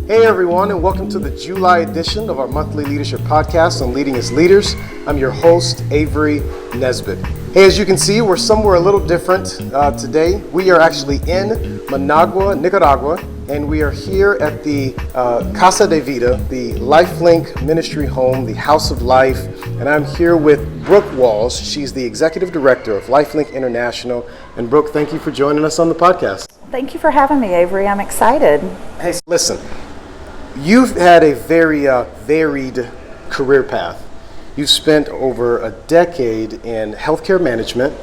Hey everyone, and welcome to the July edition of our monthly leadership podcast on Leading as Leaders. I'm your host, Avery Nesbitt. Hey, as you can see, we're somewhere a little different today. We are actually in Managua, Nicaragua, and we are here at the Casa de Vida, the LifeLink Ministry Home, the House of Life, and I'm here with Brooke Walls. She's the Executive Director of LifeLink International. And Brooke, thank you for joining us on the podcast. Thank you for having me, Avery. I'm excited. Hey, listen, you've had a very varied career path. You've spent over a decade in healthcare management,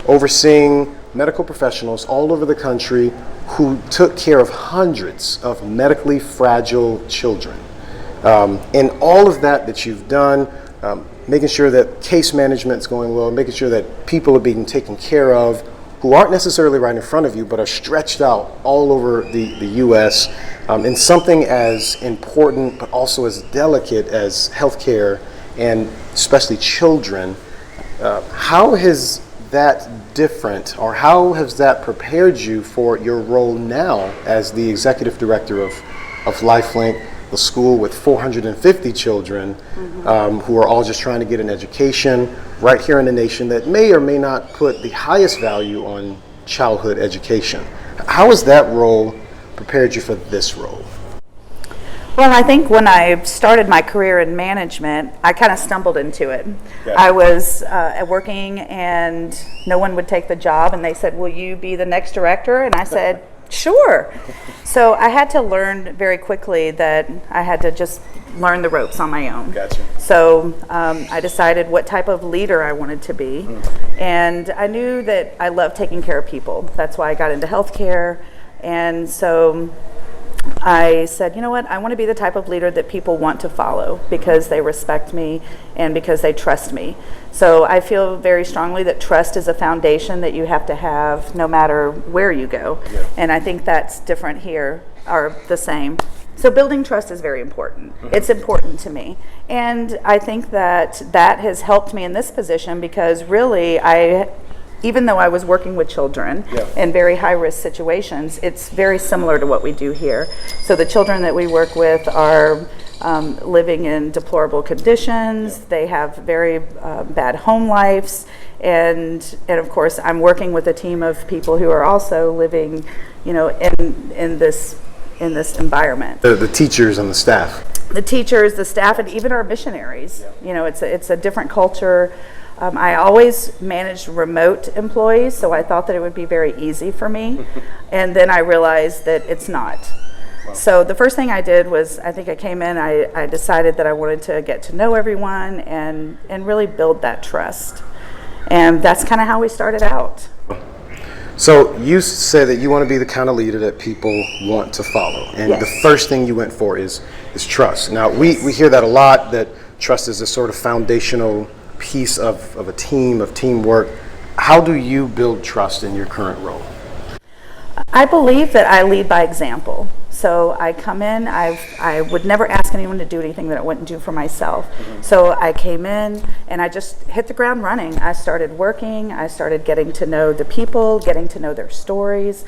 overseeing medical professionals all over the country who took care of hundreds of medically fragile children. And all of that you've done, making sure that case management is going well, making sure that people are being taken care of who aren't necessarily right in front of you, but are stretched out all over the U.S. In something as important, but also as delicate as healthcare and especially children. How has that different, or how has that prepared you for your role now as the Executive Director of LifeLink, the school with 450 children who are all just trying to get an education right here in a nation that may or may not put the highest value on childhood education? How has that role prepared you for this role? Well, I think when I started my career in management, I kind of stumbled into it. Okay. I was working and no one would take the job, and they said, "Will you be the next director?" And I said, "Sure." So I had to learn very quickly that I had to just learn the ropes on my own. Gotcha. So I decided what type of leader I wanted to be. And I knew that I loved taking care of people. That's why I got into healthcare. And so I said, you know what, I want to be the type of leader that people want to follow because they respect me and because they trust me. So I feel very strongly that trust is a foundation that you have to have no matter where you go. Yeah. And I think that's different here, or the same. So building trust is very important. It's important to me. And I think that has helped me in this position because really even though I was working with children in very high-risk situations, it's very similar to what we do here. So the children that we work with are living in deplorable conditions. They have very bad home lives. And of course, I'm working with a team of people who are also living, in this environment. The teachers and the staff. The teachers, the staff, and even our missionaries. It's a different culture. I always managed remote employees, so I thought that it would be very easy for me. And then I realized that it's not. Wow. So the first thing I did was, I think I came in, I decided that I wanted to get to know everyone and really build that trust. And that's kind of how we started out. So you say that you want to be the kind of leader that people want to follow. And Yes. the first thing you went for is trust. Now, we hear that a lot, that trust is a sort of foundational piece of a team, of teamwork. How do you build trust in your current role? I believe that I lead by example. So I come in, I would never ask anyone to do anything that I wouldn't do for myself. So I came in and I just hit the ground running. I started working, I started getting to know the people, getting to know their stories,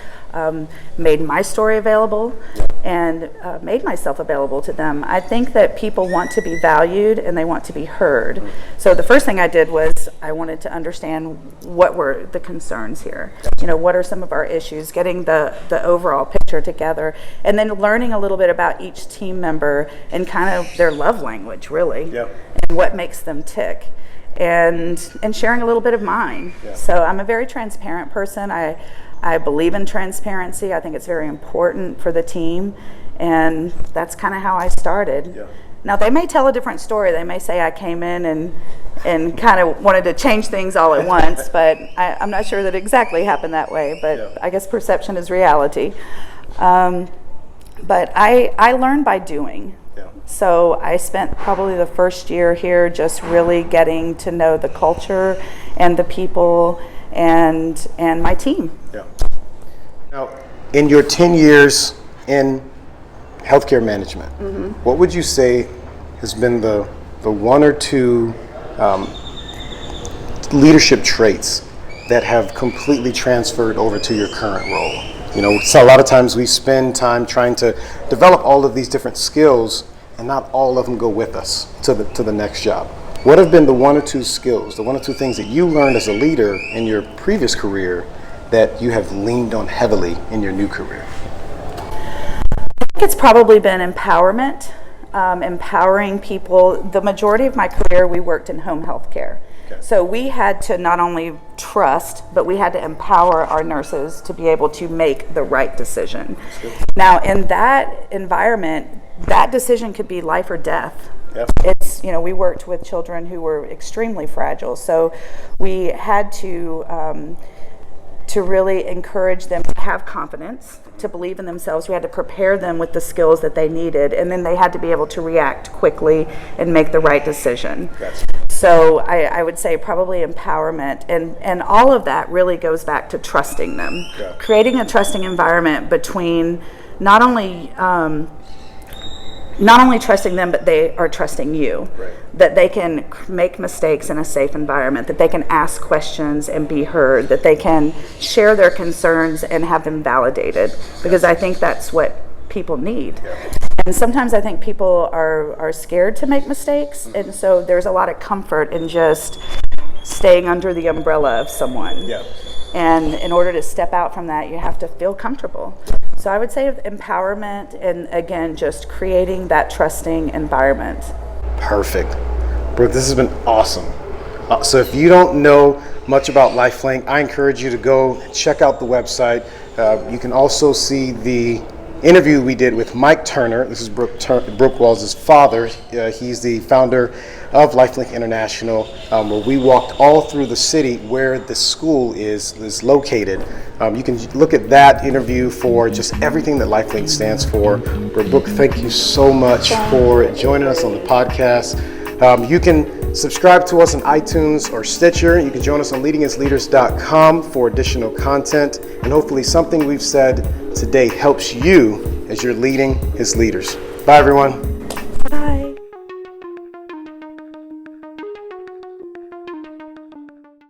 made my story available, and made myself available to them. I think that people want to be valued and they want to be heard. So the first thing I did was I wanted to understand what were the concerns here. What are some of our issues, getting the overall picture together, and then learning a little bit about each team member and kind of their love language, really, and what makes them tick, and sharing a little bit of mine. So I'm a very transparent person. I believe in transparency. I think it's very important for the team, and that's kind of how I started. Now, they may tell a different story. They may say I came in and kind of wanted to change things all at once, but I'm not sure that it exactly happened that way, but I guess perception is reality. But I learned by doing. So I spent probably the first year here just really getting to know the culture and the people and my team. Now, in your 10 years in healthcare management, what would you say has been the one or two leadership traits that have completely transferred over to your current role? You know, so a lot of times we spend time trying to develop all of these different skills, and not all of them go with us to the next job. What have been the one or two skills, the one or two things that you learned as a leader in your previous career that you have leaned on heavily in your new career? I think it's probably been empowerment, empowering people. The majority of my career, we worked in home health care. Okay. So we had to not only trust, but we had to empower our nurses to be able to make the right decision. Now, in that environment, that decision could be life or death. Yep. It's, you know, we worked with children who were extremely fragile, so we had to really encourage them to have confidence, to believe in themselves. We had to prepare them with the skills that they needed, and then they had to be able to react quickly and make the right decision. Gotcha. So I would say probably empowerment, and all of that really goes back to trusting them. Yeah. Creating a trusting environment between not only trusting them, but they are trusting you. Right. That they can make mistakes in a safe environment, that they can ask questions and be heard, that they can share their concerns and have them validated, because I think that's what people need. Yeah. And sometimes I think people are scared to make mistakes, and so there's a lot of comfort in just staying under the umbrella of someone. Yeah. And in order to step out from that, you have to feel comfortable. So I would say empowerment, and again, just creating that trusting environment. Perfect. Brooke, this has been awesome. So if you don't know much about LifeLink, I encourage you to go check out the website. You can also see the interview we did with Mike Turner. This is Brooke Walls' father. He's the founder of LifeLink International, where we walked all through the city where the school is located. You can look at that interview for just everything that LifeLink stands for. Brooke, thank you so much for joining us on the podcast. You can subscribe to us on iTunes or Stitcher. You can join us on leadingasleaders.com for additional content, and hopefully something we've said today helps you as you're leading as leaders. Bye, everyone. Bye.